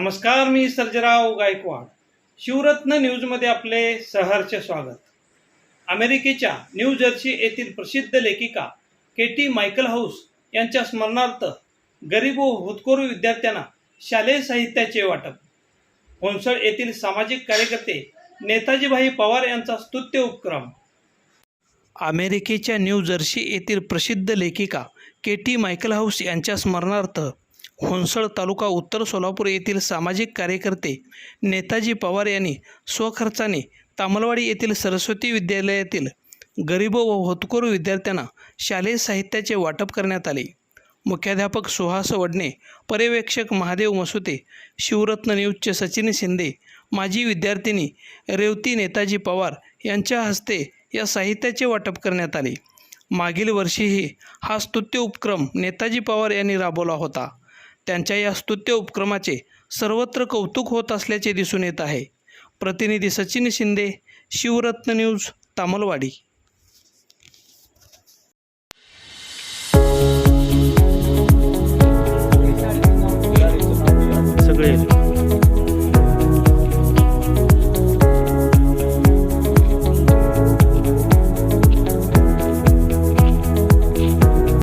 नमस्कार, मी सर्जेराव गायकवाड. शिवरत्न न्यूजमध्ये आपले सहर्ष स्वागत. अमेरिकेच्या न्यू जर्सी येथील प्रसिद्ध लेखिका केटी मायकल हाऊस यांच्या स्मरणार्थ गरीब व होतकरू विद्यार्थ्यांना शालेय साहित्याचे वाटप. होनसळ येथील सामाजिक कार्यकर्ते नेताजीभाई पवार यांचा स्तुत्य उपक्रम. अमेरिकेच्या न्यू जर्सी येथील प्रसिद्ध लेखिका केटी मायकल हाऊस यांच्या स्मरणार्थ होनसळ तालुका उत्तर सोलापूर येथील सामाजिक कार्यकर्ते नेताजी पवार यांनी स्वखर्चाने तामलवाडी येथील सरस्वती विद्यालयातील गरीब व होतकरू विद्यार्थ्यांना शालेय साहित्याचे वाटप करण्यात आले. मुख्याध्यापक सुहास वडणे, पर्यवेक्षक महादेव मसुते, शिवरत्न न्यूजचे सचिन शिंदे, माजी विद्यार्थिनी रेवती नेताजी पवार यांच्या हस्ते या साहित्याचे वाटप करण्यात आले. मागील वर्षीही हा स्तुत्य उपक्रम नेताजी पवार यांनी राबवला होता. त्यांच्या या स्तुत्य उपक्रमाचे सर्वत्र कौतुक होत असल्याचे दिसून येत आहे. प्रतिनिधी सचिन शिंदे, शिवरत्न न्यूज, तामलवाडी.